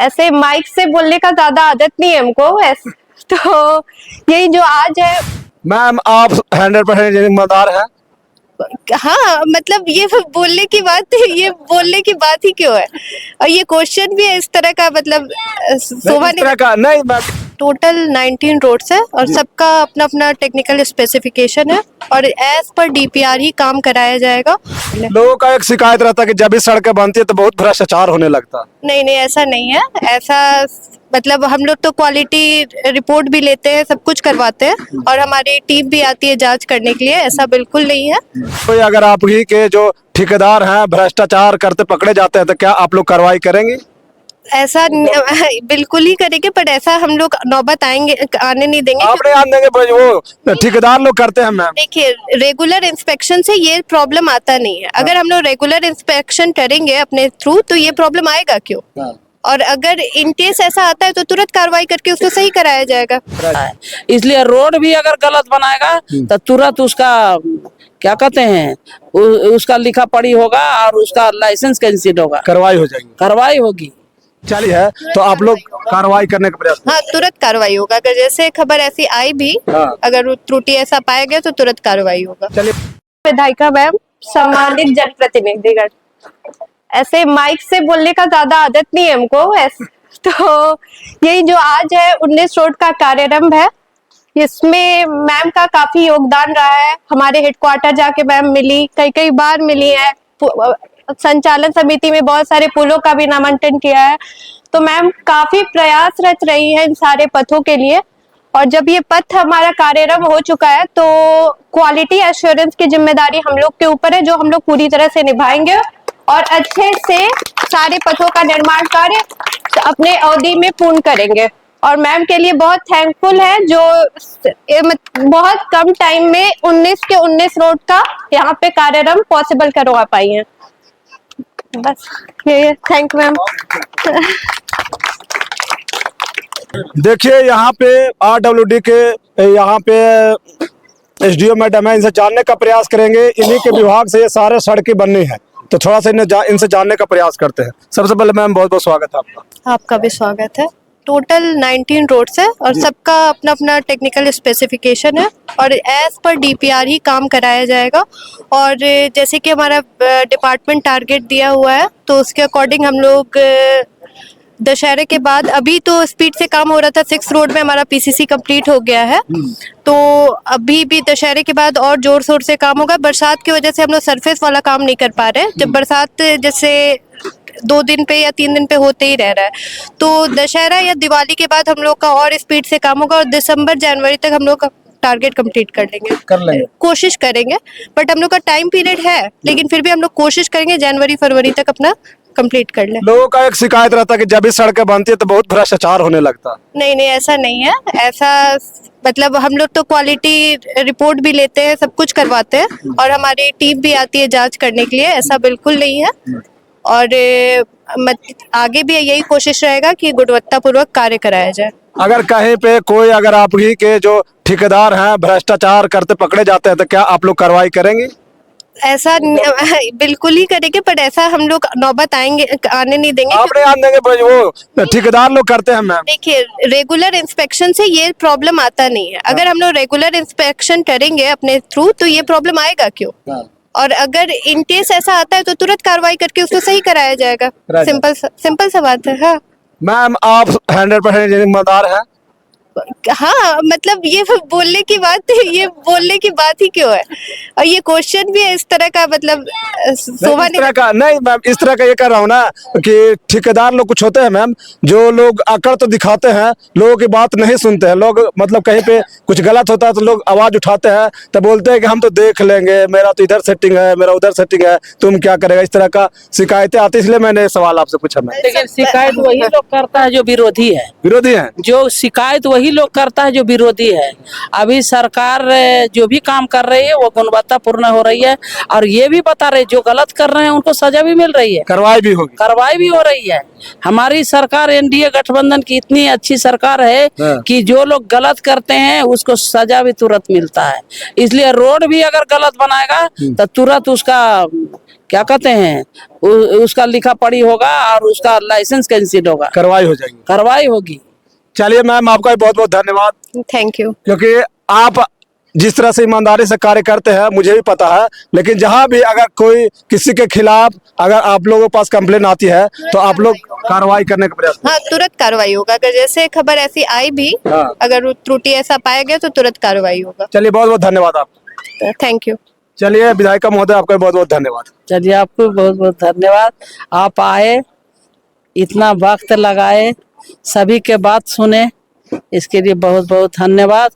ऐसे माइक से बोलने का ज्यादा आदत नहीं है हमको ऐसे। तो यही जो आज है। मैम आप 100% जिम्मेदार हैं। हाँ मतलब ये बोलने की बात ये बोलने की बात ही क्यों है, और ये क्वेश्चन भी है इस तरह का, मतलब शोभा इस तरह का नहीं मैम। टोटल 19 रोड्स है और सबका अपना अपना टेक्निकल स्पेसिफिकेशन है और एज पर डीपीआर ही काम कराया जाएगा। लोगों का एक शिकायत रहता है कि जब भी सड़कें बनती है तो बहुत भ्रष्टाचार होने लगता है। नहीं नहीं ऐसा नहीं है। ऐसा मतलब हम लोग तो क्वालिटी रिपोर्ट भी लेते हैं, सब कुछ करवाते हैं और हमारी टीम भी आती है जांच करने के लिए, ऐसा बिल्कुल नहीं है। कोई अगर आप ही के जो ठेकेदार हैं भ्रष्टाचार करते पकड़े जाते हैं तो क्या आप लोग कार्रवाई करेंगे? ऐसा बिल्कुल ही करेंगे, पर ऐसा हम लोग नौबत आने नहीं देंगे। आप नहीं आने देंगे पर वो ठेकेदार लोग करते हैं मैम। देखिए रेगुलर इंस्पेक्शन से ये प्रॉब्लम आता नहीं है। अगर हम लोग रेगुलर इंस्पेक्शन करेंगे अपने थ्रू तो ये प्रॉब्लम आएगा क्यों? और अगर इन केस ऐसा आता है तो तुरंत कार्रवाई करके उसको सही कराया जाएगा। इसलिए रोड भी अगर गलत बनाएगा तो तुरंत उसका क्या कहते हैं उसका लिखा पढ़ी होगा और उसका लाइसेंस कैंसिल होगा, कार्रवाई हो जाएगी, कार्रवाई होगी। चलिए है तो आप लोग कार्रवाई करने का प्रयास। हाँ तुरंत कार्रवाई होगा। अगर जैसे खबर ऐसी आई भी, अगर त्रुटि ऐसा पाया गया तो तुरंत कार्रवाई होगा। चलिए विधायिका मैम, सम्मानित जनप्रतिनिधिगण, ऐसे माइक से बोलने का ज्यादा आदत नहीं है हमको ऐसे। तो यही जो आज है 19 रोड का कार्यारंभ है, इसमें मैम का काफी योगदान रहा है। हमारे हेडक्वार्टर जाके मैम मिली, कई बार मिली है, संचालन समिति में बहुत सारे पुलों का भी नामांकन किया है। तो मैम काफी प्रयासरत रही है इन सारे पथों के लिए। और जब ये पथ हमारा कार्यरत हो चुका है तो क्वालिटी एश्योरेंस की जिम्मेदारी हम लोग के ऊपर है, जो हम लोग पूरी तरह से निभाएंगे और अच्छे से सारे पथों का निर्माण कार्य अपने अवधि में पूर्ण करेंगे। और मैम के लिए बहुत थैंकफुल है जो बहुत कम टाइम में 19 के 19 रोड का यहाँ पे कार्यरत पॉसिबल करवा पाई हैं। बस ये, थैंक मैम। देखिए यहाँ पे RWD के यहाँ पे SDO मैडम है, इनसे जानने का प्रयास करेंगे। इन्हीं के विभाग से ये सारे सड़कें बननी है तो थोड़ा सा इनसे जानने का प्रयास करते हैं। सबसे पहले मैम बहुत बहुत स्वागत है आपका। आपका भी स्वागत है। टोटल 19 रोड्स है और सबका अपना अपना टेक्निकल स्पेसिफिकेशन है और एज पर डीपीआर ही काम कराया जाएगा। और जैसे कि हमारा डिपार्टमेंट टारगेट दिया हुआ है तो उसके अकॉर्डिंग हम लोग दशहरे के बाद, अभी तो स्पीड से काम हो रहा था, 6 रोड में हमारा PCC कंप्लीट हो गया है, तो अभी भी दशहरे के बाद और जोर शोर से काम होगा। बरसात की वजह से हम लोग सरफेस वाला काम नहीं कर पा रहे। जब बरसात जैसे 2 दिन पे या 3 दिन पे होते ही रह रहा है, तो दशहरा या दिवाली के बाद हम लोग का और स्पीड से काम होगा और दिसंबर जनवरी तक हम लोग का टारगेट कंप्लीट कर लेंगे, कोशिश करेंगे। बट हम लोग का टाइम पीरियड है, लेकिन फिर भी हम लोग कोशिश करेंगे जनवरी फरवरी तक अपना कंप्लीट कर लें। लोगों का एक शिकायत रहता है कि जब भी सड़कें बनती है तो बहुत भ्रष्टाचार होने लगता है। नहीं नहीं ऐसा नहीं है। ऐसा मतलब हम लोग तो क्वालिटी रिपोर्ट भी लेते हैं, सब कुछ करवाते हैं और हमारी टीम भी आती है जांच करने के लिए, ऐसा बिल्कुल नहीं है। और आगे भी यही कोशिश रहेगा कि गुणवत्तापूर्वक कार्य कराया जाए। अगर कहीं पे कोई अगर आप ही के जो ठेकेदार हैं भ्रष्टाचार करते पकड़े जाते हैं तो क्या आप लोग कार्रवाई करेंगे? ऐसा बिल्कुल ही करेंगे, पर ऐसा हम लोग नौबत आने नहीं देंगे। आप नहीं आने देंगे पर वो ठेकेदार लोग करते हैं मैम। देखिए रेगुलर इंस्पेक्शन से ये प्रॉब्लम आता नहीं है। अगर हम लोग रेगुलर इंस्पेक्शन करेंगे अपने थ्रू तो ये प्रॉब्लम आएगा क्यों? और अगर इन केस ऐसा आता है तो तुरंत कार्रवाई करके उसको सही कराया जाएगा। सिंपल सा बात है। हाँ मैम आप 100% जिम्मेदार हैं। हाँ मतलब ये बोलने की बात ही क्यों है, और ये क्वेश्चन भी है इस तरह का, मतलब शोभा इस तरह का नहीं मैम, इस तरह का ये कर रहा हूँ ना कि ठेकेदार लोग कुछ होते हैं मैम जो लोग अकड़ तो दिखाते हैं, लोगों की बात नहीं सुनते हैं। लोग मतलब कहीं पे कुछ गलत होता है तो लोग आवाज उठाते हैं, तो बोलते हैं कि हम तो देख लेंगे, मेरा तो इधर सेटिंग है, मेरा उधर सेटिंग है, तुम क्या करेगा। इस तरह का शिकायतें आती है, इसलिए मैंने सवाल आपसे पूछा। मैम लेकिन शिकायत वही लोग करता है जो विरोधी है, जो शिकायत वही लोग करता है जो विरोधी है। अभी सरकार जो भी काम कर रही है वो गुणवत्तापूर्ण हो रही है और ये भी बता रहे जो गलत कर रहे हैं उनको सजा भी मिल रही है, कार्रवाई भी होगी, कार्रवाई भी हो रही है। हमारी सरकार NDA गठबंधन की इतनी अच्छी सरकार है कि जो लोग गलत करते हैं उसको सजा भी तुरंत मिलता है। इसलिए रोड भी अगर गलत बनाएगा तो तुरंत उसका क्या कहते हैं उसका लिखा पढ़ी होगा और उसका लाइसेंस कैंसिल होगा, कार्रवाई हो जाएगी। कार्रवाई होगी। चलिए मैम, आपका बहुत बहुत धन्यवाद, थैंक यू। क्योंकि आप जिस तरह से ईमानदारी से कार्य करते हैं मुझे भी पता है, लेकिन जहां भी अगर कोई किसी के खिलाफ अगर आप लोगों के पास कंप्लेन आती है तो आप लोग कार्रवाई करने का प्रयास हाँ, तुरंत कार्रवाई होगा। अगर जैसे खबर ऐसी आई भी, हाँ। अगर त्रुटि ऐसा पाया गया तो तुरंत कार्रवाई होगा। चलिए बहुत बहुत धन्यवाद आप। Thank you. चलिए विधायिका महोदय, आपका बहुत बहुत धन्यवाद। चलिए आपको बहुत बहुत धन्यवाद, आप आए, इतना वक्त लगाए, सभी के बात सुने, इसके लिए बहुत बहुत धन्यवाद।